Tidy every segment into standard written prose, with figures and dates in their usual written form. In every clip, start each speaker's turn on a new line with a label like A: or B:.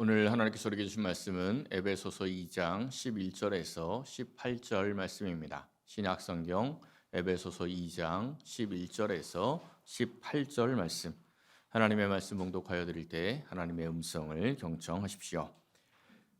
A: 오늘 하나님께서 우리에게 주신 말씀은 에베소서 2장 11절에서 18절 말씀입니다. 신약성경 에베소서 2장 11절에서 18절 말씀. 하나님의 말씀 봉독하여 드릴 때 하나님의 음성을 경청하십시오.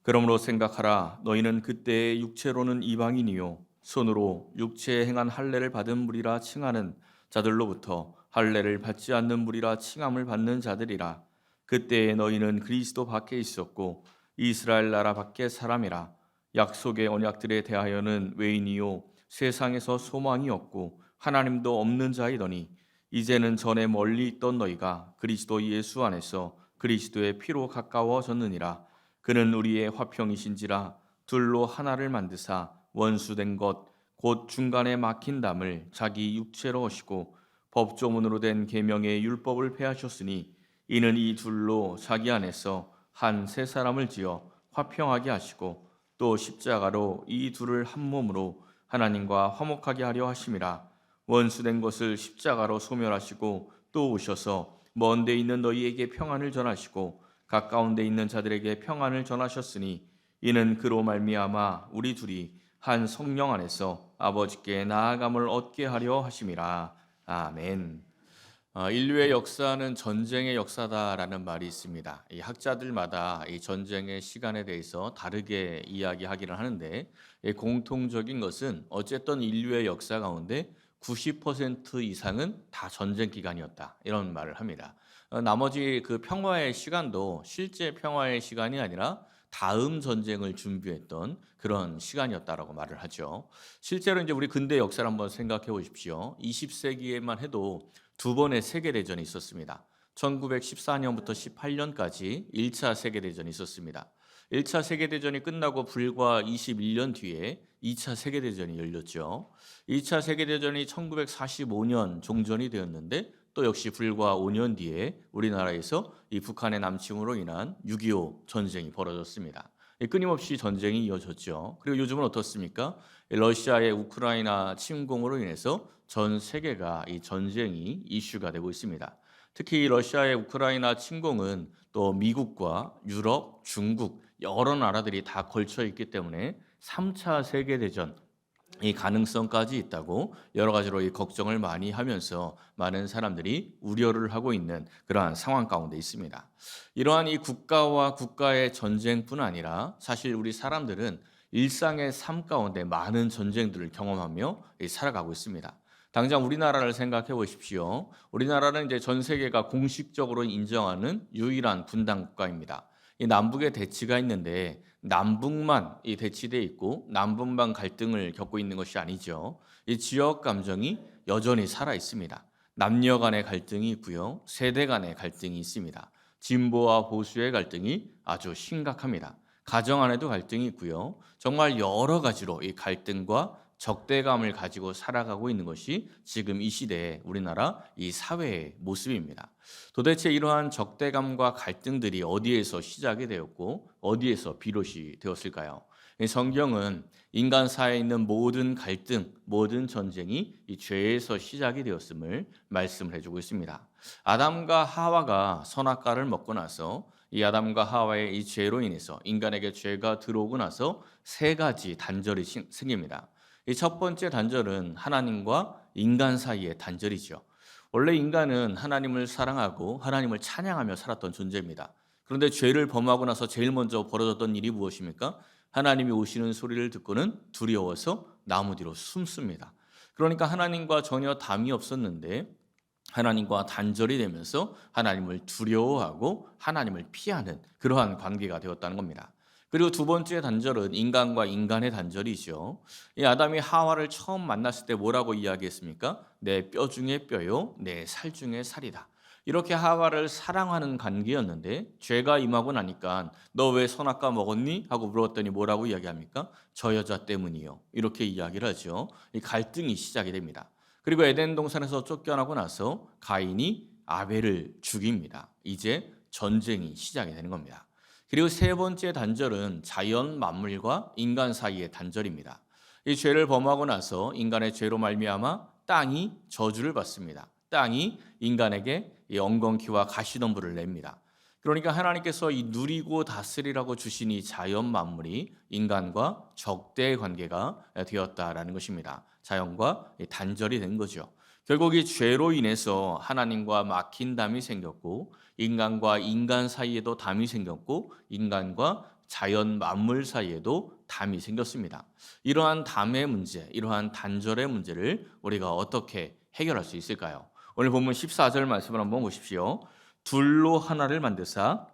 A: 그러므로 생각하라. 너희는 그때의 육체로는 이방인이요 손으로 육체에 행한 할례를 받은 무리라 칭하는 자들로부터 할례를 받지 않는 무리라 칭함을 받는 자들이라. 그때에 너희는 그리스도 밖에 있었고 이스라엘 나라 밖의 사람이라. 약속의 언약들에 대하여는 외인이요 세상에서 소망이 없고 하나님도 없는 자이더니 이제는 전에 멀리 있던 너희가 그리스도 예수 안에서 그리스도의 피로 가까워졌느니라. 그는 우리의 화평이신지라. 둘로 하나를 만드사 원수된 것 곧 중간에 막힌 담을 자기 육체로 하시고 법조문으로 된 계명의 율법을 폐하셨으니 이는 이 둘로 자기 안에서 한 새 사람을 지어 화평하게 하시고 또 십자가로 이 둘을 한 몸으로 하나님과 화목하게 하려 하심이라. 원수된 것을 십자가로 소멸하시고 또 오셔서 먼 데 있는 너희에게 평안을 전하시고 가까운 데 있는 자들에게 평안을 전하셨으니 이는 그로 말미암아 우리 둘이 한 성령 안에서 아버지께 나아감을 얻게 하려 하심이라. 아멘. 인류의 역사는 전쟁의 역사다라는 말이 있습니다. 이 학자들마다 이 전쟁의 시간에 대해서 다르게 이야기하기를 하는데, 공통적인 것은 어쨌든 인류의 역사 가운데 90% 이상은 다 전쟁 기간이었다, 이런 말을 합니다. 나머지 그 평화의 시간도 실제 평화의 시간이 아니라 다음 전쟁을 준비했던 그런 시간이었다라고 말을 하죠. 실제로 이제 우리 근대 역사를 한번 생각해 보십시오. 20세기에만 해도 두 번의 세계대전이 있었습니다. 1914년부터 18년까지 1차 세계대전이 있었습니다. 1차 세계대전이 끝나고 불과 21년 뒤에 2차 세계대전이 열렸죠. 2차 세계대전이 1945년 종전이 되었는데 또 역시 불과 5년 뒤에 우리나라에서 이 북한의 남침으로 인한 6.25 전쟁이 벌어졌습니다. 끊임없이 전쟁이 이어졌죠. 그리고 요즘은 어떻습니까? 러시아의 우크라이나 침공으로 인해서 전 세계가 이 전쟁이 이슈가 되고 있습니다. 특히 러시아의 우크라이나 침공은 또 미국과 유럽, 중국 여러 나라들이 다 걸쳐 있기 때문에 3차 세계대전 이 가능성까지 있다고 여러 가지로 이 걱정을 많이 하면서 많은 사람들이 우려를 하고 있는 그러한 상황 가운데 있습니다. 이러한 이 국가와 국가의 전쟁뿐 아니라 사실 우리 사람들은 일상의 삶 가운데 많은 전쟁들을 경험하며 살아가고 있습니다. 당장 우리나라를 생각해 보십시오. 우리나라는 이제 전 세계가 공식적으로 인정하는 유일한 분단 국가입니다. 이 남북의 대치가 있는데 남북만 이 대치돼 있고 남북만 갈등을 겪고 있는 것이 아니죠. 이 지역 감정이 여전히 살아 있습니다. 남녀 간의 갈등이 있고요. 세대 간의 갈등이 있습니다. 진보와 보수의 갈등이 아주 심각합니다. 가정 안에도 갈등이 있고요. 정말 여러 가지로 이 갈등과 적대감을 가지고 살아가고 있는 것이 지금 이 시대의 우리나라 이 사회의 모습입니다. 도대체 이러한 적대감과 갈등들이 어디에서 시작이 되었고 어디에서 비롯이 되었을까요? 성경은 인간 사회에 있는 모든 갈등, 모든 전쟁이 이 죄에서 시작이 되었음을 말씀을 해주고 있습니다. 아담과 하와가 선악과를 먹고 나서 이 아담과 하와의 이 죄로 인해서 인간에게 죄가 들어오고 나서 세 가지 단절이 생깁니다. 이 첫 번째 단절은 하나님과 인간 사이의 단절이죠. 원래 인간은 하나님을 사랑하고 하나님을 찬양하며 살았던 존재입니다. 그런데 죄를 범하고 나서 제일 먼저 벌어졌던 일이 무엇입니까? 하나님이 오시는 소리를 듣고는 두려워서 나무 뒤로 숨습니다. 그러니까 하나님과 전혀 담이 없었는데 하나님과 단절이 되면서 하나님을 두려워하고 하나님을 피하는 그러한 관계가 되었다는 겁니다. 그리고 두 번째 단절은 인간과 인간의 단절이죠. 이 아담이 하와를 처음 만났을 때 뭐라고 이야기했습니까? 내 뼈 중에 뼈요, 내 살 중에 살이다. 이렇게 하와를 사랑하는 관계였는데 죄가 임하고 나니까 너 왜 선악과 먹었니? 하고 물었더니 뭐라고 이야기합니까? 저 여자 때문이요. 이렇게 이야기를 하죠. 이 갈등이 시작이 됩니다. 그리고 에덴 동산에서 쫓겨나고 나서 가인이 아벨을 죽입니다. 이제 전쟁이 시작이 되는 겁니다. 그리고 세 번째 단절은 자연 만물과 인간 사이의 단절입니다. 이 죄를 범하고 나서 인간의 죄로 말미암아 땅이 저주를 받습니다. 땅이 인간에게 이 엉겅퀴와 가시덤불을 냅니다. 그러니까 하나님께서 이 누리고 다스리라고 주신 이 자연 만물이 인간과 적대의 관계가 되었다라는 것입니다. 자연과 단절이 된 거죠. 결국 이 죄로 인해서 하나님과 막힌 담이 생겼고 인간과 인간 사이에도 담이 생겼고 인간과 자연 만물 사이에도 담이 생겼습니다. 이러한 담의 문제, 이러한 단절의 문제를 우리가 어떻게 해결할 수 있을까요? 오늘 본문 14절 말씀을 한번 보십시오. 둘로 하나를 만드사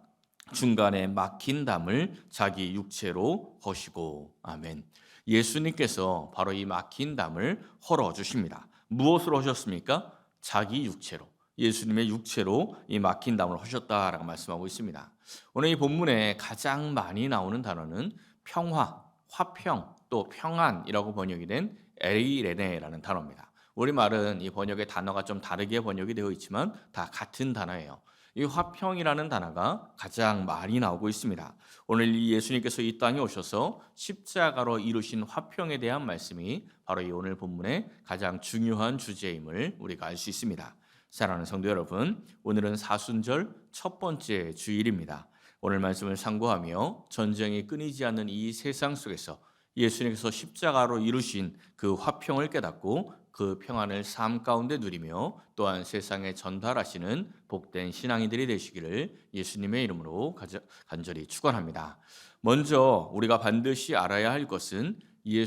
A: 중간에 막힌 담을 자기 육체로 허시고. 아멘. 예수님께서 바로 이 막힌 담을 헐어 주십니다. 무엇으로 하셨습니까? 자기 육체로. 예수님의 육체로 이 막힌 담을 하셨다라고 말씀하고 있습니다. 오늘 이 본문에 가장 많이 나오는 단어는 평화, 화평, 또 평안이라고 번역이 된 에이레네라는 단어입니다. 우리말은 이 번역의 단어가 좀 다르게 번역이 되어 있지만 다 같은 단어예요. 이 화평이라는 단어가 가장 많이 나오고 있습니다. 오늘 이 예수님께서 이 땅에 오셔서 십자가로 이루신 화평에 대한 말씀이 바로 이 오늘 본문의 가장 중요한 주제임을 우리가 알 수 있습니다. 사랑하는 성도 여러분, 오늘은 사순절 첫 번째 주일입니다. 오늘 말씀을 상고하며 전쟁이 끊이지 않는 이 세상 속에서 예수님께서 십자가로 이루신 그 화평을 깨닫고 그 평안을 삶 가운데 누리며 또한 세상에 전달하시는 복된 신앙인들이 되시기를 예수님의 이름으로 간절히 축원합니다. 먼저 우리가 반드시 알아야 할 것은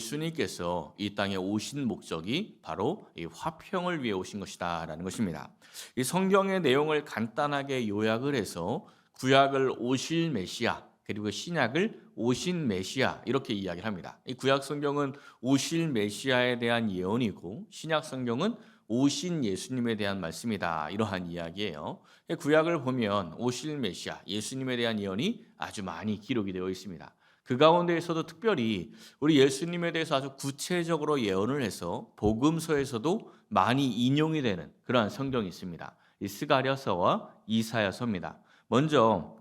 A: 예수님께서 이 땅에 오신 목적이 바로 이 화평을 위해 오신 것이다라는 것입니다. 이 성경의 내용을 간단하게 요약을 해서 구약을 오실 메시아 그리고 신약을 오신 메시아 이렇게 이야기를 합니다. 이 구약 성경은 오실 메시아에 대한 예언이고 신약 성경은 오신 예수님에 대한 말씀이다. 이러한 이야기예요. 구약을 보면 오실 메시아 예수님에 대한 예언이 아주 많이 기록이 되어 있습니다. 그 가운데에서도 특별히 우리 예수님에 대해서 아주 구체적으로 예언을 해서 복음서에서도 많이 인용이 되는 그러한 성경이 있습니다. 이 스가랴서와 이사야서입니다. 먼저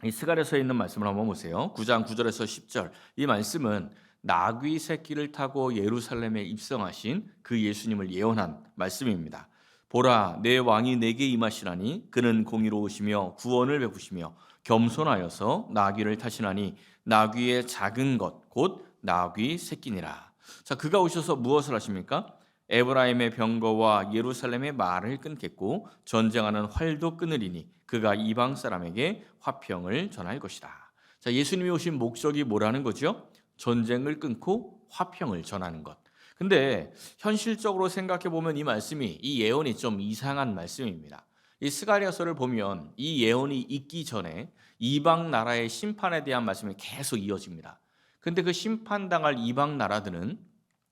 A: 이 스가랴서에 있는 말씀을 한번 보세요. 9장 9절에서 10절. 이 말씀은 나귀 새끼를 타고 예루살렘에 입성하신 그 예수님을 예언한 말씀입니다. 보라, 내 왕이 내게 임하시라니 그는 공의로우시며 구원을 베푸시며 겸손하여서 나귀를 타시나니 나귀의 작은 것 곧 나귀 새끼니라. 자, 그가 오셔서 무엇을 하십니까? 에브라임의 병거와 예루살렘의 말을 끊겠고 전쟁하는 활도 끊으리니 그가 이방 사람에게 화평을 전할 것이다. 자, 예수님이 오신 목적이 뭐라는 거죠? 전쟁을 끊고 화평을 전하는 것. 근데 현실적으로 생각해 보면 이 말씀이 이 예언이 좀 이상한 말씀입니다. 이 스가랴서를 보면 이 예언이 있기 전에 이방 나라의 심판에 대한 말씀이 계속 이어집니다. 근데 그 심판당할 이방 나라들은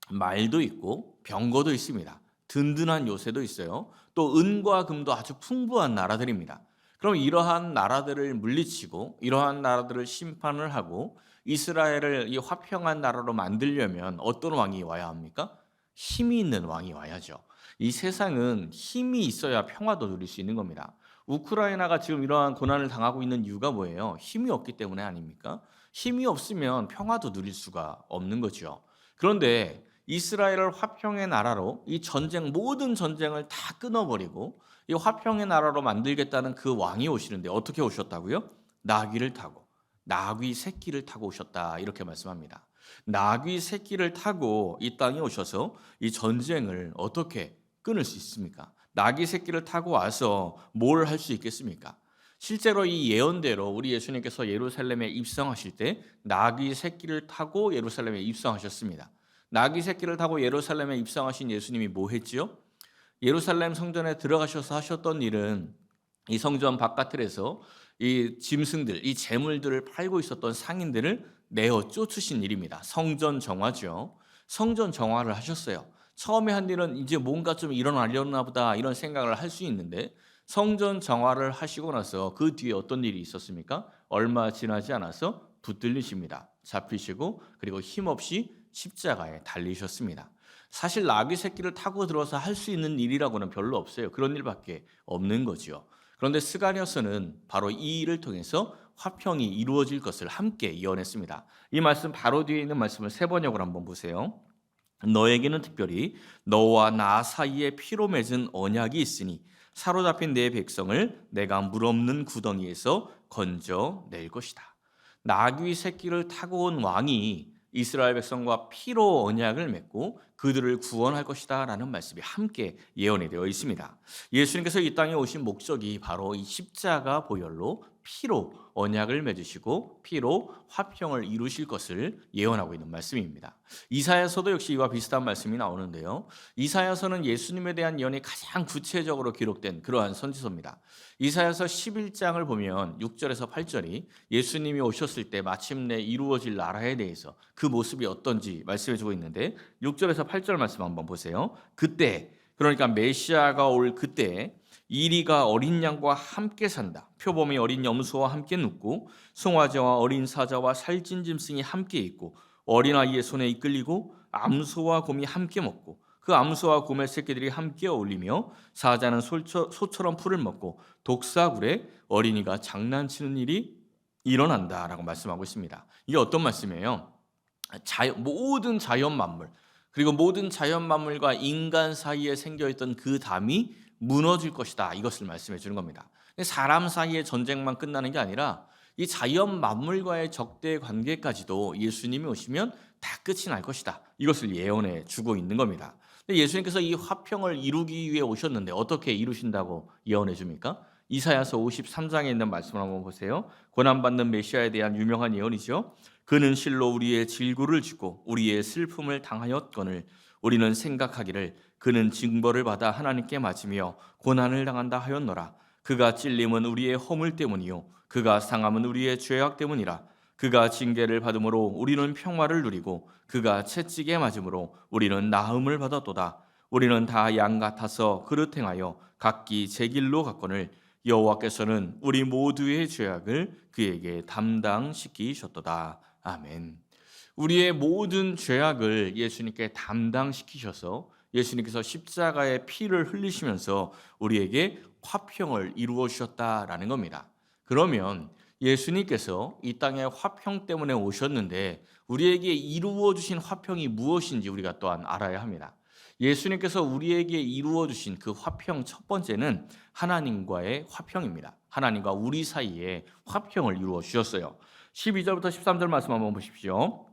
A: 말도 있고 병거도 있습니다. 든든한 요새도 있어요. 또 은과 금도 아주 풍부한 나라들입니다. 그럼 이러한 나라들을 물리치고 이러한 나라들을 심판을 하고 이스라엘을 이 화평한 나라로 만들려면 어떤 왕이 와야 합니까? 힘이 있는 왕이 와야죠. 이 세상은 힘이 있어야 평화도 누릴 수 있는 겁니다. 우크라이나가 지금 이러한 고난을 당하고 있는 이유가 뭐예요? 힘이 없기 때문에 아닙니까? 힘이 없으면 평화도 누릴 수가 없는 거죠. 그런데 이스라엘을 화평의 나라로 이 전쟁 모든 전쟁을 다 끊어버리고 이 화평의 나라로 만들겠다는 그 왕이 오시는데 어떻게 오셨다고요? 나귀를 타고 나귀 새끼를 타고 오셨다 이렇게 말씀합니다. 나귀 새끼를 타고 이 땅에 오셔서 이 전쟁을 어떻게 끊을 수 있습니까? 나귀 새끼를 타고 와서 뭘 할 수 있겠습니까? 실제로 이 예언대로 우리 예수님께서 예루살렘에 입성하실 때 나귀 새끼를 타고 예루살렘에 입성하셨습니다. 나귀 새끼를 타고 예루살렘에 입성하신 예수님이 뭐 했지요? 예루살렘 성전에 들어가셔서 하셨던 일은 이 성전 바깥에서 이 짐승들, 이 재물들을 팔고 있었던 상인들을 내어 쫓으신 일입니다. 성전 정화죠. 성전 정화를 하셨어요. 처음에 한 일은 이제 뭔가 좀 일어나려나 보다 이런 생각을 할 수 있는데 성전 정화를 하시고 나서 그 뒤에 어떤 일이 있었습니까? 얼마 지나지 않아서 붙들리십니다. 잡히시고 그리고 힘없이 십자가에 달리셨습니다. 사실 나귀 새끼를 타고 들어서 할 수 있는 일이라고는 별로 없어요. 그런 일밖에 없는 거죠. 그런데 스가랴서는 바로 이 일을 통해서 화평이 이루어질 것을 함께 예언했습니다. 이 말씀 바로 뒤에 있는 말씀을 세 번역으로 한번 보세요. 너에게는 특별히 너와 나 사이에 피로 맺은 언약이 있으니 사로잡힌 내 백성을 내가 물 없는 구덩이에서 건져낼 것이다. 나귀 새끼를 타고 온 왕이 이스라엘 백성과 피로 언약을 맺고 그들을 구원할 것이다 라는 말씀이 함께 예언이 되어 있습니다. 예수님께서 이 땅에 오신 목적이 바로 이 십자가 보혈로 피로 언약을 맺으시고 피로 화평을 이루실 것을 예언하고 있는 말씀입니다. 이사야서도 역시 이와 비슷한 말씀이 나오는데요. 이사야서는 예수님에 대한 예언이 가장 구체적으로 기록된 그러한 선지서입니다. 이사야서 11장을 보면 6절에서 8절이 예수님이 오셨을 때 마침내 이루어질 나라에 대해서 그 모습이 어떤지 말씀해 주고 있는데 6절에서 8절 말씀 한번 보세요. 그때, 그러니까 메시아가 올 그때 이리가 어린 양과 함께 산다. 표범이 어린 염소와 함께 눕고 송아지와 어린 사자와 살찐 짐승이 함께 있고 어린아이의 손에 이끌리고 암소와 곰이 함께 먹고 그 암소와 곰의 새끼들이 함께 어울리며 사자는 소처럼 풀을 먹고 독사굴에 어린이가 장난치는 일이 일어난다라고 말씀하고 있습니다. 이게 어떤 말씀이에요? 모든 자연 만물 그리고 모든 자연 만물과 인간 사이에 생겨있던 그 담이 무너질 것이다. 이것을 말씀해 주는 겁니다. 사람 사이의 전쟁만 끝나는 게 아니라 이 자연 만물과의 적대 관계까지도 예수님이 오시면 다 끝이 날 것이다. 이것을 예언해 주고 있는 겁니다. 예수님께서 이 화평을 이루기 위해 오셨는데 어떻게 이루신다고 예언해 줍니까? 이사야서 53장에 있는 말씀을 한번 보세요. 고난받는 메시아에 대한 유명한 예언이죠. 그는 실로 우리의 질고를 지고 우리의 슬픔을 당하였거늘 우리는 생각하기를 그는 징벌을 받아 하나님께 맞으며 고난을 당한다 하였노라. 그가 찔림은 우리의 허물 때문이요 그가 상함은 우리의 죄악 때문이라. 그가 징계를 받음으로 우리는 평화를 누리고 그가 채찍에 맞음으로 우리는 나음을 받았도다. 우리는 다 양 같아서 그릇 행하여 각기 제 길로 갔거늘 여호와께서는 우리 모두의 죄악을 그에게 담당시키셨도다. 아멘. 우리의 모든 죄악을 예수님께 담당시키셔서 예수님께서 십자가의 피를 흘리시면서 우리에게 화평을 이루어 주셨다라는 겁니다. 그러면 예수님께서 이 땅에 화평 때문에 오셨는데 우리에게 이루어 주신 화평이 무엇인지 우리가 또한 알아야 합니다. 예수님께서 우리에게 이루어 주신 그 화평 첫 번째는 하나님과의 화평입니다. 하나님과 우리 사이에 화평을 이루어 주셨어요. 12절부터 13절 말씀 한번 보십시오.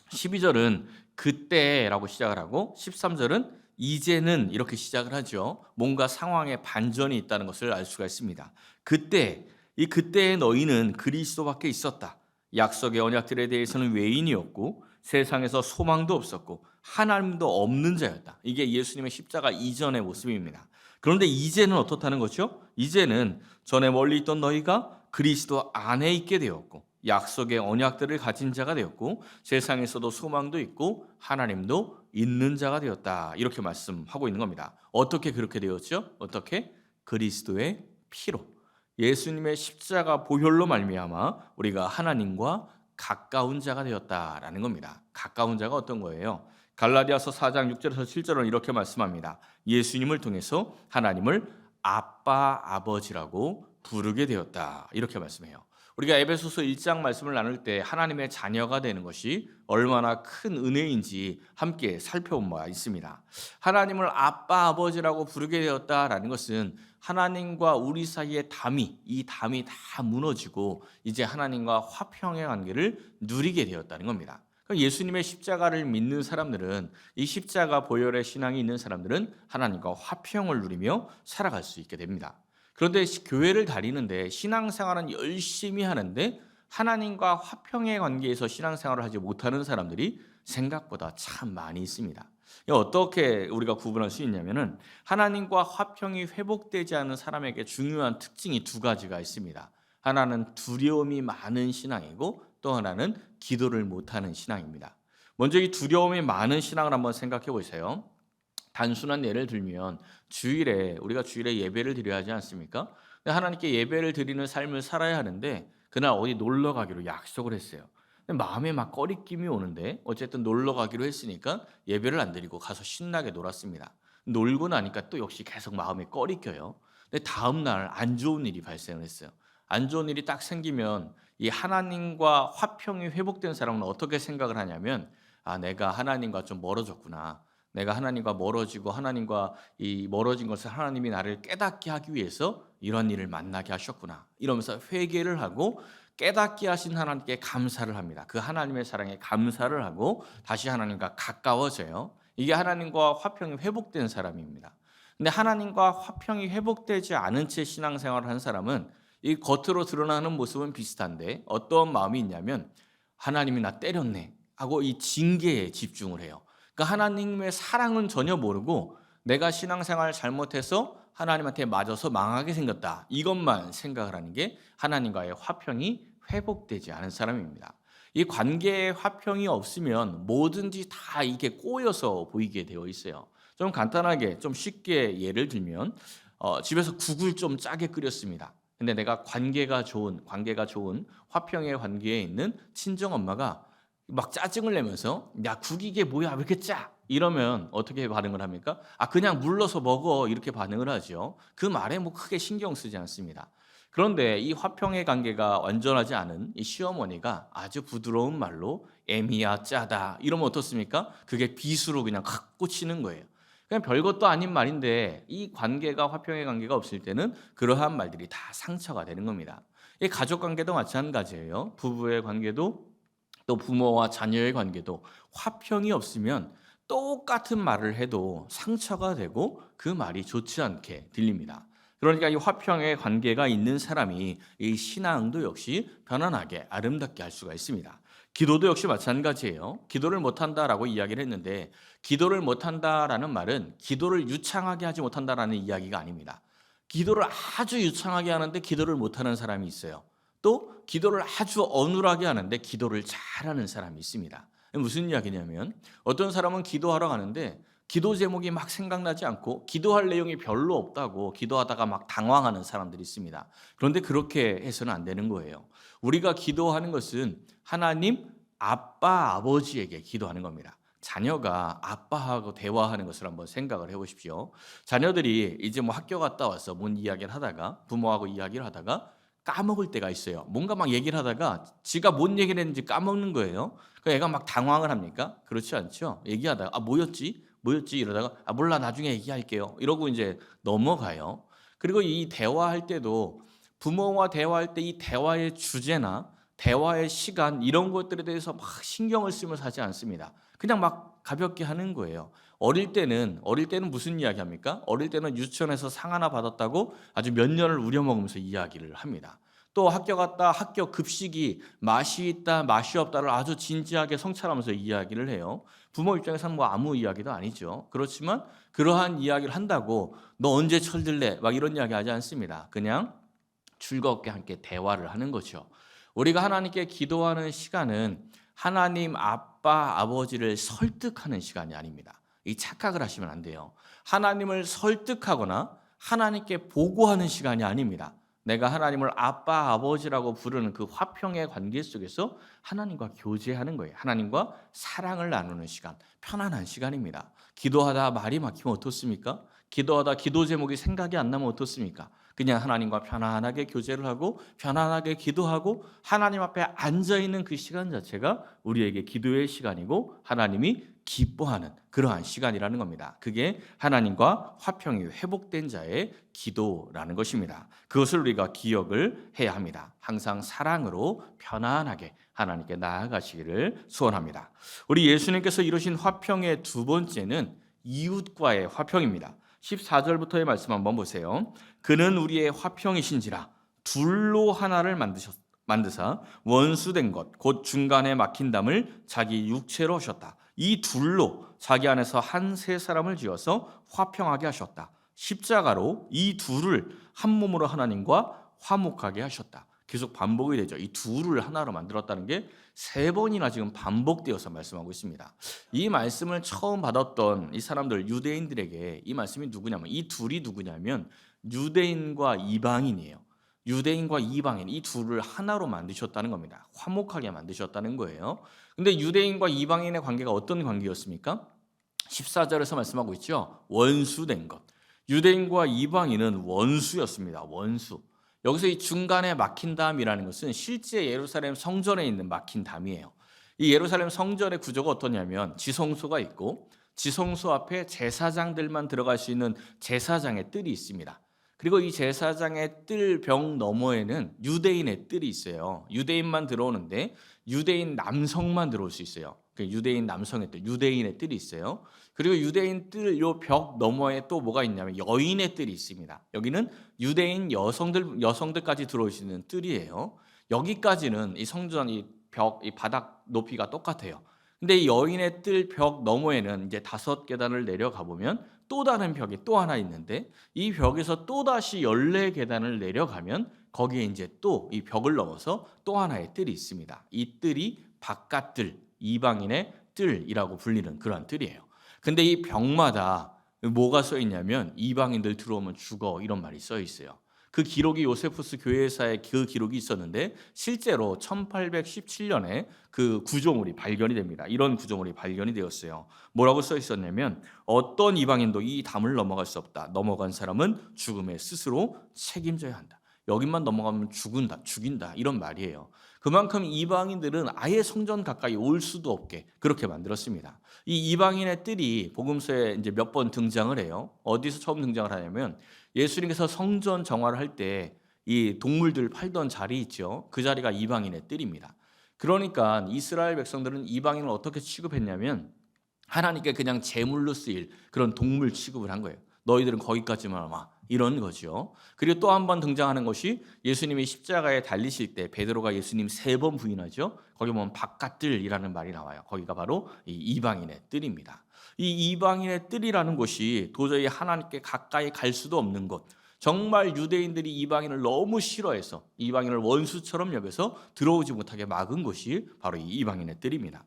A: 12절은 그때라고 시작을 하고 13절은 이제는 이렇게 시작을 하죠. 뭔가 상황에 반전이 있다는 것을 알 수가 있습니다. 그때, 이 그때의 너희는 그리스도밖에 있었다. 약속의 언약들에 대해서는 외인이었고 세상에서 소망도 없었고 하나님도 없는 자였다. 이게 예수님의 십자가 이전의 모습입니다. 그런데 이제는 어떻다는 거죠? 이제는 전에 멀리 있던 너희가 그리스도 안에 있게 되었고 약속의 언약들을 가진 자가 되었고 세상에서도 소망도 있고 하나님도 있는 자가 되었다. 이렇게 말씀하고 있는 겁니다. 어떻게 그렇게 되었죠? 어떻게? 그리스도의 피로. 예수님의 십자가 보혈로 말미암아 우리가 하나님과 가까운 자가 되었다라는 겁니다. 가까운 자가 어떤 거예요? 갈라디아서 4장 6절에서 7절은 이렇게 말씀합니다. 예수님을 통해서 하나님을 아빠 아버지라고 부르게 되었다. 이렇게 말씀해요. 우리가 에베소서 1장 말씀을 나눌 때 하나님의 자녀가 되는 것이 얼마나 큰 은혜인지 함께 살펴본 바가 있습니다. 하나님을 아빠 아버지라고 부르게 되었다라는 것은 하나님과 우리 사이의 이 담이 다 무너지고 이제 하나님과 화평의 관계를 누리게 되었다는 겁니다. 예수님의 십자가를 믿는 사람들은 이 십자가 보혈의 신앙이 있는 사람들은 하나님과 화평을 누리며 살아갈 수 있게 됩니다. 그런데 교회를 다니는데 신앙생활은 열심히 하는데 하나님과 화평의 관계에서 신앙생활을 하지 못하는 사람들이 생각보다 참 많이 있습니다. 어떻게 우리가 구분할 수 있냐면은 하나님과 화평이 회복되지 않는 사람에게 중요한 특징이 두 가지가 있습니다. 하나는 두려움이 많은 신앙이고 또 하나는 기도를 못하는 신앙입니다. 먼저 이 두려움이 많은 신앙을 한번 생각해 보세요. 단순한 예를 들면 우리가 주일에 예배를 드려야 하지 않습니까? 하나님께 예배를 드리는 삶을 살아야 하는데 그날 어디 놀러 가기로 약속을 했어요. 마음에 막 꺼리낌이 오는데 어쨌든 놀러 가기로 했으니까 예배를 안 드리고 가서 신나게 놀았습니다. 놀고 나니까 또 역시 계속 마음에 꺼리껴요. 근데 다음 날 안 좋은 일이 발생을 했어요. 안 좋은 일이 딱 생기면 이 하나님과 화평이 회복된 사람은 어떻게 생각을 하냐면 내가 하나님과 좀 멀어졌구나. 내가 하나님과 멀어지고 하나님과 이 멀어진 것을 하나님이 나를 깨닫게 하기 위해서 이런 일을 만나게 하셨구나. 이러면서 회개를 하고 깨닫게 하신 하나님께 감사를 합니다. 그 하나님의 사랑에 감사를 하고 다시 하나님과 가까워져요. 이게 하나님과 화평이 회복된 사람입니다. 근데 하나님과 화평이 회복되지 않은 채 신앙생활을 한 사람은 이 겉으로 드러나는 모습은 비슷한데 어떤 마음이 있냐면 하나님이 나 때렸네 하고 이 징계에 집중을 해요. 그러니까 하나님의 사랑은 전혀 모르고 내가 신앙생활 잘못해서 하나님한테 맞아서 망하게 생겼다. 이것만 생각을 하는 게 하나님과의 화평이 회복되지 않은 사람입니다. 이 관계의 화평이 없으면 뭐든지 다 이게 꼬여서 보이게 되어 있어요. 좀 간단하게 좀 쉽게 예를 들면 집에서 국을 좀 짜게 끓였습니다. 근데 내가 관계가 좋은 화평의 관계에 있는 친정 엄마가 막 짜증을 내면서 야 국이 이게 뭐야 왜 이렇게 짜? 이러면 어떻게 반응을 합니까? 그냥 물러서 먹어 이렇게 반응을 하죠. 그 말에 뭐 크게 신경 쓰지 않습니다. 그런데 이 화평의 관계가 완전하지 않은 이 시어머니가 아주 부드러운 말로 애미야 짜다 이러면 어떻습니까? 그게 비수로 그냥 확 꽂히는 거예요. 그냥 별것도 아닌 말인데 이 관계가 화평의 관계가 없을 때는 그러한 말들이 다 상처가 되는 겁니다. 이 가족 관계도 마찬가지예요. 부부의 관계도 또 부모와 자녀의 관계도 화평이 없으면 똑같은 말을 해도 상처가 되고 그 말이 좋지 않게 들립니다. 그러니까 이 화평의 관계가 있는 사람이 이 신앙도 역시 편안하게 아름답게 할 수가 있습니다. 기도도 역시 마찬가지예요. 기도를 못한다라고 이야기를 했는데 기도를 못한다라는 말은 기도를 유창하게 하지 못한다라는 이야기가 아닙니다. 기도를 아주 유창하게 하는데 기도를 못하는 사람이 있어요. 또 기도를 아주 어눌하게 하는데 기도를 잘하는 사람이 있습니다. 무슨 이야기냐면 어떤 사람은 기도하러 가는데 기도 제목이 막 생각나지 않고 기도할 내용이 별로 없다고 기도하다가 막 당황하는 사람들이 있습니다. 그런데 그렇게 해서는 안 되는 거예요. 우리가 기도하는 것은 하나님, 아빠, 아버지에게 기도하는 겁니다. 자녀가 아빠하고 대화하는 것을 한번 생각을 해보십시오. 자녀들이 이제 뭐 학교 갔다 와서 뭔 이야기를 하다가 부모하고 이야기를 하다가 까먹을 때가 있어요. 뭔가 막 얘기를 하다가 지가 뭔 얘기를 했는지 까먹는 거예요. 그 애가 막 당황을 합니까? 그렇지 않죠. 얘기하다가 뭐였지 이러다가 몰라 나중에 얘기할게요. 이러고 이제 넘어가요. 그리고 이 대화할 때도 부모와 대화할 때 이 대화의 주제나 대화의 시간 이런 것들에 대해서 막 신경을 쓰면서 하지 않습니다. 그냥 막 가볍게 하는 거예요. 어릴 때는 무슨 이야기 합니까? 어릴 때는 유치원에서 상 하나 받았다고 아주 몇 년을 우려먹으면서 이야기를 합니다. 또 학교 갔다 학교 급식이 맛이 있다 맛이 없다를 아주 진지하게 성찰하면서 이야기를 해요. 부모 입장에서는 뭐 아무 이야기도 아니죠. 그렇지만 그러한 이야기를 한다고 너 언제 철들래? 막 이런 이야기 하지 않습니다. 그냥 즐겁게 함께 대화를 하는 거죠. 우리가 하나님께 기도하는 시간은 하나님 아빠 아버지를 설득하는 시간이 아닙니다. 이 착각을 하시면 안 돼요. 하나님을 설득하거나 하나님께 보고하는 시간이 아닙니다. 내가 하나님을 아빠 아버지라고 부르는 그 화평의 관계 속에서 하나님과 교제하는 거예요. 하나님과 사랑을 나누는 시간, 편안한 시간입니다. 기도하다 말이 막히면 어떻습니까? 기도하다 기도 제목이 생각이 안 나면 어떻습니까? 그냥 하나님과 편안하게 교제를 하고 편안하게 기도하고 하나님 앞에 앉아있는 그 시간 자체가 우리에게 기도의 시간이고 하나님이 기뻐하는 그러한 시간이라는 겁니다. 그게 하나님과 화평이 회복된 자의 기도라는 것입니다. 그것을 우리가 기억을 해야 합니다. 항상 사랑으로 편안하게 하나님께 나아가시기를 소원합니다. 우리 예수님께서 이루신 화평의 두 번째는 이웃과의 화평입니다. 14절부터의 말씀 한번 보세요. 그는 우리의 화평이신지라 둘로 하나를 만드사 원수된 것 곧 중간에 막힌 담을 자기 육체로 하셨다. 이 둘로 자기 안에서 한 세 사람을 지어서 화평하게 하셨다. 십자가로 이 둘을 한 몸으로 하나님과 화목하게 하셨다. 계속 반복이 되죠. 이 둘을 하나로 만들었다는 게 세 번이나 지금 반복되어서 말씀하고 있습니다. 이 말씀을 처음 받았던 이 사람들 유대인들에게 이 말씀이 누구냐면 이 둘이 누구냐면 유대인과 이방인이에요. 유대인과 이방인 이 둘을 하나로 만드셨다는 겁니다. 화목하게 만드셨다는 거예요. 근데 유대인과 이방인의 관계가 어떤 관계였습니까? 14절에서 말씀하고 있죠. 원수된 것. 유대인과 이방인은 원수였습니다. 원수. 여기서 이 중간에 막힌 담이라는 것은 실제 예루살렘 성전에 있는 막힌 담이에요. 이 예루살렘 성전의 구조가 어떠냐면 지성소가 있고 지성소 앞에 제사장들만 들어갈 수 있는 제사장의 뜰이 있습니다. 그리고 이 제사장의 뜰 벽 너머에는 유대인의 뜰이 있어요. 유대인만 들어오는데 유대인 남성만 들어올 수 있어요. 그 유대인 남성의 뜰, 유대인의 뜰이 있어요. 그리고 유대인 뜰 요 벽 너머에 또 뭐가 있냐면 여인의 뜰이 있습니다. 여기는 유대인 여성들까지 들어올 수 있는 뜰이에요. 여기까지는 이 성전 이 바닥 높이가 똑같아요. 근데 이 여인의 뜰 벽 너머에는 이제 5계단을 내려가 보면 또 다른 벽이 또 하나 있는데 이 벽에서 또 다시 14계단을 내려가면 거기에 이제 또 이 벽을 넘어서 또 하나의 뜰이 있습니다. 이 뜰이 바깥뜰, 이방인의 뜰이라고 불리는 그러한 뜰이에요. 근데 이 벽마다 뭐가 써 있냐면 이방인들 들어오면 죽어 이런 말이 써 있어요. 그 기록이 요세푸스 교회사에 그 기록이 있었는데 실제로 1817년에 그 구조물이 발견이 됩니다. 이런 구조물이 발견이 되었어요. 뭐라고 써 있었냐면 어떤 이방인도 이 담을 넘어갈 수 없다. 넘어간 사람은 죽음에 스스로 책임져야 한다. 여기만 넘어가면 죽인다 이런 말이에요. 그만큼 이방인들은 아예 성전 가까이 올 수도 없게 그렇게 만들었습니다. 이 이방인의 뜰이 복음서에 이제 몇 번 등장을 해요. 어디서 처음 등장을 하냐면 예수님께서 성전 정화를 할 때 이 동물들 팔던 자리 있죠. 그 자리가 이방인의 뜰입니다. 그러니까 이스라엘 백성들은 이방인을 어떻게 취급했냐면 하나님께 그냥 제물로 쓰일 그런 동물 취급을 한 거예요. 너희들은 거기까지만 와 이런 거죠. 그리고 또 한 번 등장하는 것이 예수님이 십자가에 달리실 때 베드로가 예수님 3번 부인하죠. 거기 보면 바깥뜰이라는 말이 나와요. 거기가 바로 이 이방인의 뜰입니다. 이 이방인의 뜰이라는 곳이 도저히 하나님께 가까이 갈 수도 없는 곳. 정말 유대인들이 이방인을 너무 싫어해서 이방인을 원수처럼 여겨서 들어오지 못하게 막은 곳이 바로 이 이방인의 뜰입니다.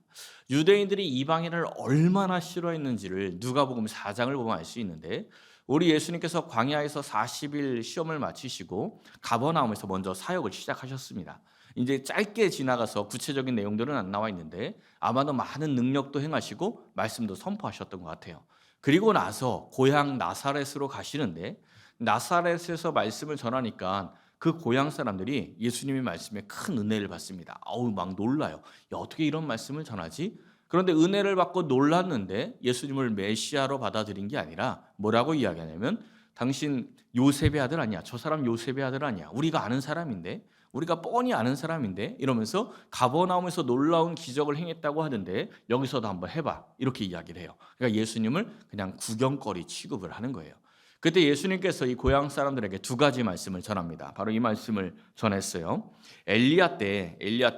A: 유대인들이 이방인을 얼마나 싫어했는지를 누가복음 4장을 보면 알 수 있는데 우리 예수님께서 광야에서 40일 시험을 마치시고 가버나움에서 먼저 사역을 시작하셨습니다. 이제 짧게 지나가서 구체적인 내용들은 안 나와 있는데 아마도 많은 능력도 행하시고 말씀도 선포하셨던 것 같아요. 그리고 나서 고향 나사렛으로 가시는데 나사렛에서 말씀을 전하니까 그 고향 사람들이 예수님의 말씀에 큰 은혜를 받습니다. 막 놀라요. 야, 어떻게 이런 말씀을 전하지? 그런데 은혜를 받고 놀랐는데 예수님을 메시아로 받아들인 게 아니라 뭐라고 이야기하냐면 당신 요셉의 아들 아니야. 저 사람 요셉의 아들 아니야. 우리가 아는 사람인데 우리가 뻔히 아는 사람인데 이러면서 가버나움에서 놀라운 기적을 행했다고 하는데 여기서도 한번 해봐 이렇게 이야기를 해요. 그러니까 예수님을 그냥 구경거리 취급을 하는 거예요. 그때 예수님께서 이 고향 사람들에게 2가지 말씀을 전합니다. 바로 이 말씀을 전했어요. 엘리야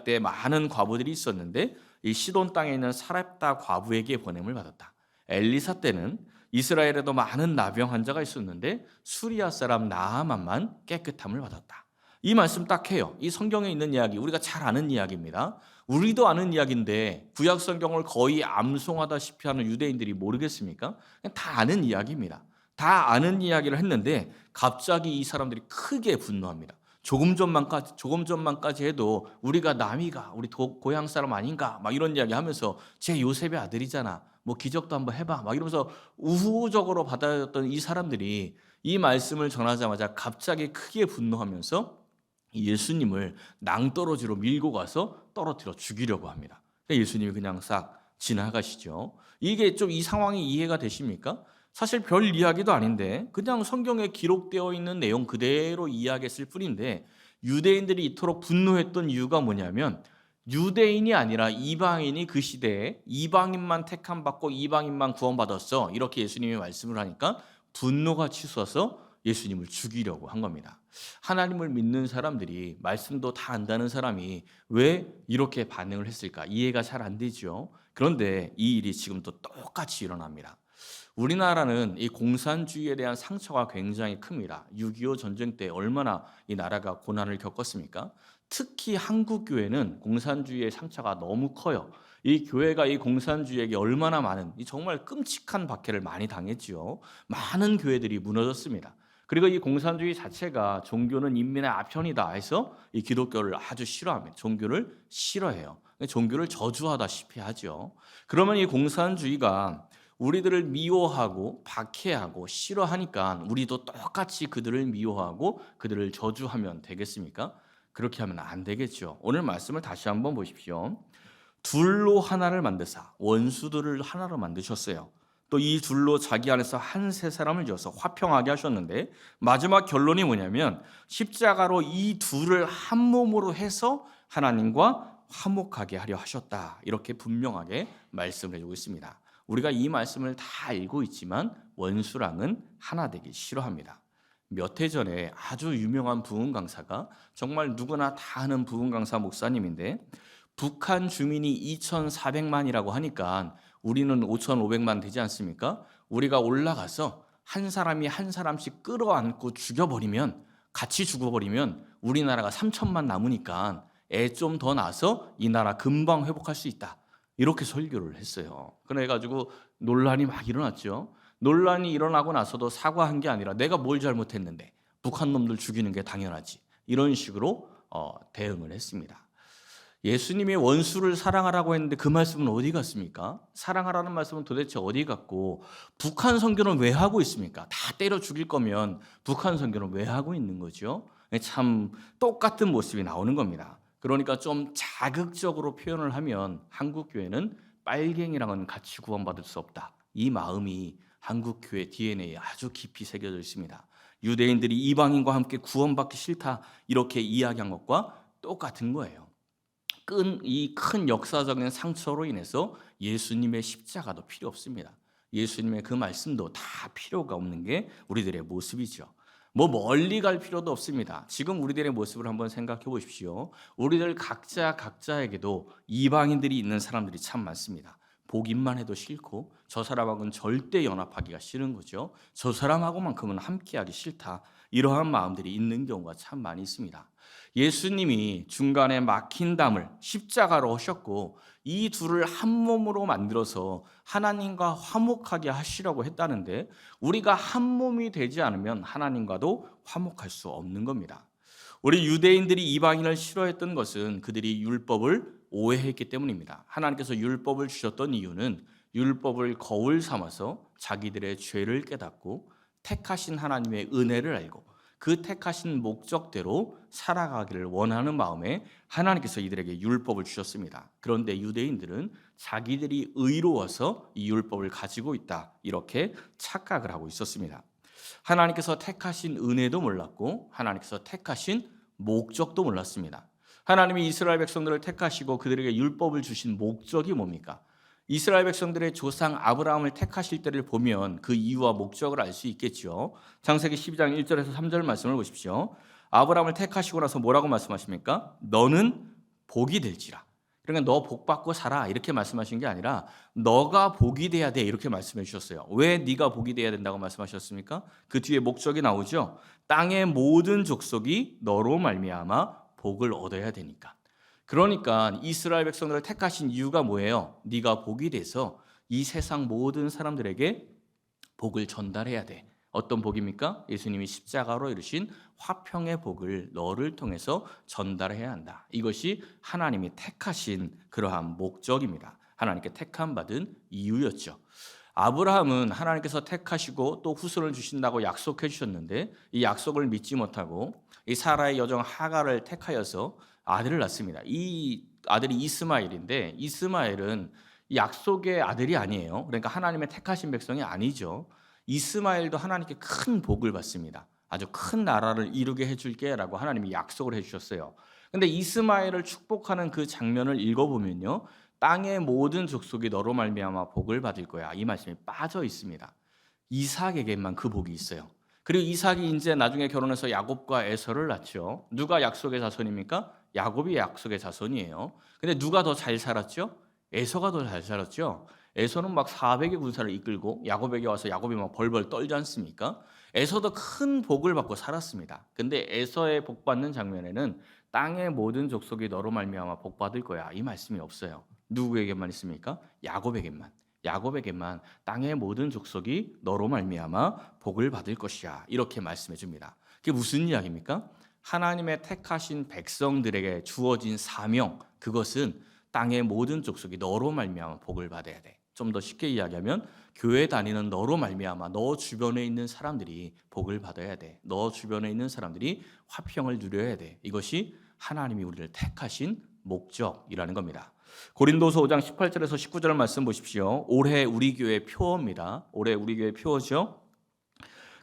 A: 때 많은 과부들이 있었는데 이 시돈 땅에 있는 사렙다 과부에게 보냄을 받았다. 엘리사 때는 이스라엘에도 많은 나병 환자가 있었는데 수리아 사람 나아만만 깨끗함을 받았다. 이 말씀 딱 해요. 이 성경에 있는 이야기 우리가 잘 아는 이야기입니다. 우리도 아는 이야기인데 구약 성경을 거의 암송하다시피 하는 유대인들이 모르겠습니까? 그냥 다 아는 이야기입니다. 다 아는 이야기를 했는데 갑자기 이 사람들이 크게 분노합니다. 조금 전만까지 해도 우리가 남이가 우리 고향 사람 아닌가 막 이런 이야기 하면서 제 요셉의 아들이잖아. 뭐 기적도 한번 해봐 막 이러면서 우호적으로 받아들였던 이 사람들이 이 말씀을 전하자마자 갑자기 크게 분노하면서 예수님을 낭떠러지로 밀고 가서 떨어뜨려 죽이려고 합니다. 예수님이 그냥 싹 지나가시죠. 이게 좀 이 상황이 이해가 되십니까? 사실 별 이야기도 아닌데 그냥 성경에 기록되어 있는 내용 그대로 이야기했을 뿐인데 유대인들이 이토록 분노했던 이유가 뭐냐면 유대인이 아니라 이방인이 그 시대에 이방인만 택함받고 이방인만 구원받았어 이렇게 예수님이 말씀을 하니까 분노가 치솟아서 예수님을 죽이려고 한 겁니다. 하나님을 믿는 사람들이 말씀도 다 안다는 사람이 왜 이렇게 반응을 했을까 이해가 잘 안 되죠. 그런데 이 일이 지금 또 똑같이 일어납니다. 우리나라는 이 공산주의에 대한 상처가 굉장히 큽니다. 6.25 전쟁 때 얼마나 이 나라가 고난을 겪었습니까? 특히 한국 교회는 공산주의의 상처가 너무 커요. 이 교회가 이 공산주의에게 얼마나 많은 이 정말 끔찍한 박해를 많이 당했지요. 많은 교회들이 무너졌습니다. 그리고 이 공산주의 자체가 종교는 인민의 아편이다 해서 이 기독교를 아주 싫어합니다. 종교를 싫어해요. 종교를 저주하다시피 하죠. 그러면 이 공산주의가 우리들을 미워하고 박해하고 싫어하니까 우리도 똑같이 그들을 미워하고 그들을 저주하면 되겠습니까? 그렇게 하면 안 되겠죠. 오늘 말씀을 다시 한번 보십시오. 둘로 하나를 만드사 원수들을 하나로 만드셨어요. 또 이 둘로 자기 안에서 한 세 사람을 지어서 화평하게 하셨는데 마지막 결론이 뭐냐면 십자가로 이 둘을 한 몸으로 해서 하나님과 화목하게 하려 하셨다. 이렇게 분명하게 말씀을 해주고 있습니다. 우리가 이 말씀을 다 알고 있지만 원수랑은 하나 되기 싫어합니다. 몇 해 전에 아주 유명한 부흥 강사가 정말 누구나 다 아는 부흥 강사 목사님인데 북한 주민이 2,400만이라고 하니까 우리는 5,500만 되지 않습니까? 우리가 올라가서 한 사람이 한 사람씩 끌어안고 죽여버리면 같이 죽어버리면 우리나라가 3천만 남으니까 애 좀 더 낳아서 이 나라 금방 회복할 수 있다. 이렇게 설교를 했어요. 그래가지고 논란이 막 일어났죠. 논란이 일어나고 나서도 사과한 게 아니라 내가 뭘 잘못했는데 북한 놈들 죽이는 게 당연하지. 이런 식으로 대응을 했습니다. 예수님이 원수를 사랑하라고 했는데 그 말씀은 어디 갔습니까? 사랑하라는 말씀은 도대체 어디 갔고 북한 선교는 왜 하고 있습니까? 다 때려 죽일 거면 북한 선교는 왜 하고 있는 거죠? 참 똑같은 모습이 나오는 겁니다. 그러니까 좀 자극적으로 표현을 하면 한국 교회는 빨갱이랑은 같이 구원받을 수 없다. 이 마음이 한국 교회 DNA에 아주 깊이 새겨져 있습니다. 유대인들이 이방인과 함께 구원받기 싫다 이렇게 이야기한 것과 똑같은 거예요. 이 큰 역사적인 상처로 인해서 예수님의 십자가도 필요 없습니다. 예수님의 그 말씀도 다 필요가 없는 게 우리들의 모습이죠. 멀리 갈 필요도 없습니다. 지금 우리들의 모습을 한번 생각해 보십시오. 우리들 각자에게도 이방인들이 있는 사람들이 참 많습니다. 보기만 해도 싫고 저 사람하고는 절대 연합하기가 싫은 거죠. 저 사람하고만큼은 함께하기 싫다. 이러한 마음들이 있는 경우가 참 많이 있습니다. 예수님이 중간에 막힌 담을 십자가로 하셨고 이 둘을 한 몸으로 만들어서 하나님과 화목하게 하시려고 했다는데 우리가 한 몸이 되지 않으면 하나님과도 화목할 수 없는 겁니다. 우리 유대인들이 이방인을 싫어했던 것은 그들이 율법을 오해했기 때문입니다. 하나님께서 율법을 주셨던 이유는 율법을 거울 삼아서 자기들의 죄를 깨닫고 택하신 하나님의 은혜를 알고 그 택하신 목적대로 살아가기를 원하는 마음에 하나님께서 이들에게 율법을 주셨습니다. 그런데 유대인들은 자기들이 의로워서 이 율법을 가지고 있다 이렇게 착각을 하고 있었습니다. 하나님께서 택하신 은혜도 몰랐고 하나님께서 택하신 목적도 몰랐습니다. 하나님이 이스라엘 백성들을 택하시고 그들에게 율법을 주신 목적이 뭡니까? 이스라엘 백성들의 조상 아브라함을 택하실 때를 보면 그 이유와 목적을 알 수 있겠죠. 창세기 12장 1절에서 3절 말씀을 보십시오. 아브라함을 택하시고 나서 뭐라고 말씀하십니까? 너는 복이 될지라. 그러니까 너 복 받고 살아 이렇게 말씀하신 게 아니라 너가 복이 돼야 돼 이렇게 말씀해 주셨어요. 왜 네가 복이 돼야 된다고 말씀하셨습니까? 그 뒤에 목적이 나오죠. 땅의 모든 족속이 너로 말미암아 복을 얻어야 되니까. 그러니까 이스라엘 백성들을 택하신 이유가 뭐예요? 네가 복이 돼서 이 세상 모든 사람들에게 복을 전달해야 돼. 어떤 복입니까? 예수님이 십자가로 이루신 화평의 복을 너를 통해서 전달해야 한다. 이것이 하나님이 택하신 그러한 목적입니다. 하나님께 택함 받은 이유였죠. 아브라함은 하나님께서 택하시고 또 후손을 주신다고 약속해 주셨는데 이 약속을 믿지 못하고 이 사라의 여종 하갈을 택하여서 아들을 낳습니다. 이 아들이 이스마엘인데 이스마엘은 약속의 아들이 아니에요. 그러니까 하나님의 택하신 백성이 아니죠. 이스마엘도 하나님께 큰 복을 받습니다. 아주 큰 나라를 이루게 해줄게라고 하나님이 약속을 해주셨어요. 근데 이스마엘을 축복하는 그 장면을 읽어보면요, 땅의 모든 족속이 너로 말미암아 복을 받을 거야. 이 말씀이 빠져 있습니다. 이삭에게만 그 복이 있어요. 그리고 이삭이 이제 나중에 결혼해서 야곱과 에서를 낳죠. 누가 약속의 자손입니까? 야곱이 약속의 자손이에요. 근데 누가 더 잘 살았죠? 에서가 더 잘 살았죠. 에서는 막 400의 군사를 이끌고 야곱에게 와서 야곱이 막 벌벌 떨지 않습니까? 에서도 큰 복을 받고 살았습니다. 근데 에서의 복 받는 장면에는 땅의 모든 족속이 너로 말미암아 복 받을 거야. 이 말씀이 없어요. 누구에게만 있습니까? 야곱에게만. 야곱에게만 땅의 모든 족속이 너로 말미암아 복을 받을 것이야. 이렇게 말씀해 줍니다. 그게 무슨 이야기입니까? 하나님의 택하신 백성들에게 주어진 사명, 그것은 땅의 모든 족속이 너로 말미암아 복을 받아야 돼. 좀 더 쉽게 이야기하면 교회 다니는 너로 말미암아 너 주변에 있는 사람들이 복을 받아야 돼. 너 주변에 있는 사람들이 화평을 누려야 돼. 이것이 하나님이 우리를 택하신 목적이라는 겁니다. 고린도서 5장 18절에서 19절 말씀 보십시오. 올해 우리 교회 표어입니다. 올해 우리 교회 표어죠.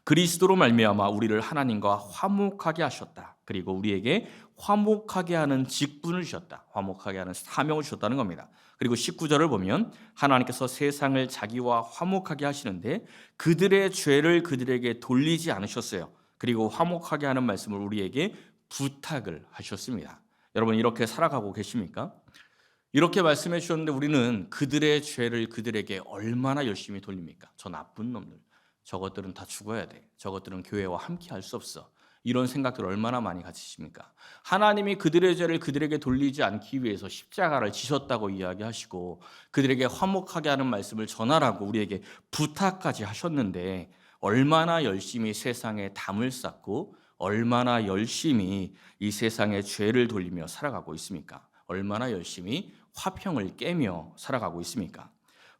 A: 그리스도로 말미암아 우리를 하나님과 화목하게 하셨다. 그리고 우리에게 화목하게 하는 직분을 주셨다. 화목하게 하는 사명을 주셨다는 겁니다. 그리고 19절을 보면 하나님께서 세상을 자기와 화목하게 하시는데 그들의 죄를 그들에게 돌리지 않으셨어요. 그리고 화목하게 하는 말씀을 우리에게 부탁을 하셨습니다. 여러분 이렇게 살아가고 계십니까? 이렇게 말씀해 주셨는데 우리는 그들의 죄를 그들에게 얼마나 열심히 돌립니까? 저 나쁜 놈들, 저것들은 다 죽어야 돼. 저것들은 교회와 함께 할 수 없어. 이런 생각들 얼마나 많이 가지십니까? 하나님이 그들의 죄를 그들에게 돌리지 않기 위해서 십자가를 지셨다고 이야기하시고 그들에게 화목하게 하는 말씀을 전하라고 우리에게 부탁까지 하셨는데 얼마나 열심히 세상에 담을 쌓고 얼마나 열심히 이 세상의 죄를 돌리며 살아가고 있습니까? 얼마나 열심히 화평을 깨며 살아가고 있습니까?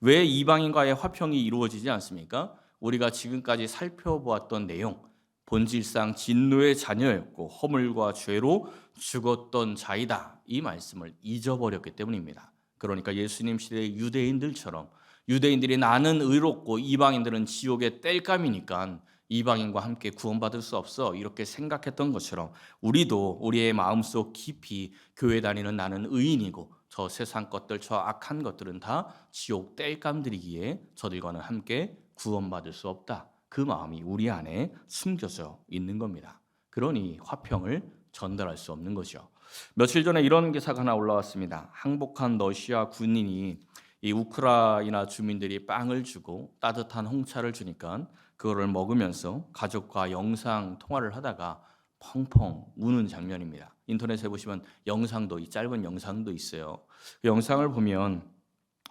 A: 왜 이방인과의 화평이 이루어지지 않습니까? 우리가 지금까지 살펴보았던 내용, 본질상 진노의 자녀였고 허물과 죄로 죽었던 자이다. 이 말씀을 잊어버렸기 때문입니다. 그러니까 예수님 시대의 유대인들처럼 유대인들이 나는 의롭고 이방인들은 지옥의 땔감이니까 이방인과 함께 구원받을 수 없어 이렇게 생각했던 것처럼 우리도 우리의 마음속 깊이 교회 다니는 나는 의인이고 저 세상 것들 저 악한 것들은 다 지옥 땔감들이기에 저들과는 함께 구원받을 수 없다. 그 마음이 우리 안에 숨겨져 있는 겁니다. 그러니 화평을 전달할 수 없는 거죠. 며칠 전에 이런 기사가 하나 올라왔습니다. 항복한 러시아 군인이 이 우크라이나 주민들이 빵을 주고 따뜻한 홍차를 주니까 그거를 먹으면서 가족과 영상 통화를 하다가 펑펑 우는 장면입니다. 인터넷에 보시면 영상도 이 짧은 영상도 있어요. 그 영상을 보면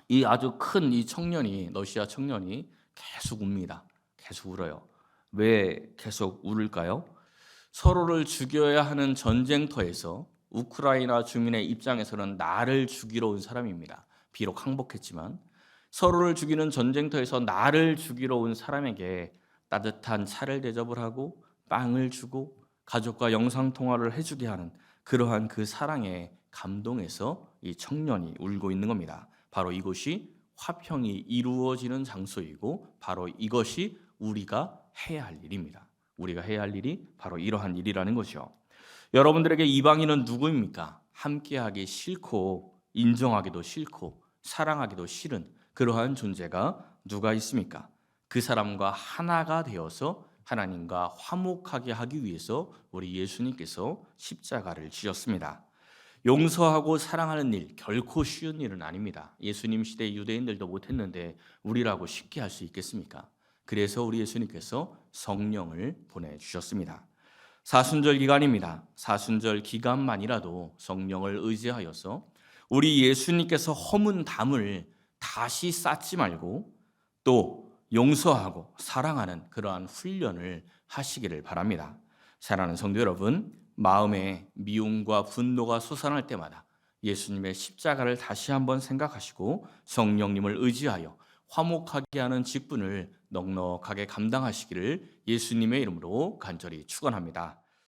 A: 이 아주 큰 이 청년이 러시아 청년이 계속 웁니다. 계속 울어요. 왜 계속 울을까요? 서로를 죽여야 하는 전쟁터에서 우크라이나 주민의 입장에서는 나를 죽이러 온 사람입니다. 비록 항복했지만 서로를 죽이는 전쟁터에서 나를 죽이러 온 사람에게 따뜻한 차를 대접을 하고 빵을 주고 가족과 영상통화를 해주게 하는 그러한 그 사랑에 감동해서 이 청년이 울고 있는 겁니다. 바로 이곳이 화평이 이루어지는 장소이고 바로 이것이 우리가 해야 할 일입니다. 우리가 해야 할 일이 바로 이러한 일이라는 거죠. 여러분들에게 이방인은 누구입니까? 함께하기 싫고 인정하기도 싫고 사랑하기도 싫은 그러한 존재가 누가 있습니까? 그 사람과 하나가 되어서 하나님과 화목하게 하기 위해서 우리 예수님께서 십자가를 지셨습니다. 용서하고 사랑하는 일 결코 쉬운 일은 아닙니다. 예수님 시대 유대인들도 못했는데 우리라고 쉽게 할 수 있겠습니까? 그래서 우리 예수님께서 성령을 보내주셨습니다. 사순절 기간입니다. 사순절 기간만이라도 성령을 의지하여서 우리 예수님께서 허문 담을 다시 쌓지 말고 또 용서하고 사랑하는 그러한 훈련을 하시기를 바랍니다. 사랑하는 성도 여러분, 마음에 미움과 분노가 솟아날 때마다 예수님의 십자가를 다시 한번 생각하시고 성령님을 의지하여 화목하게 하는 직분을 넉넉하게 감당하시기를 예수님의 이름으로 간절히 축원합니다.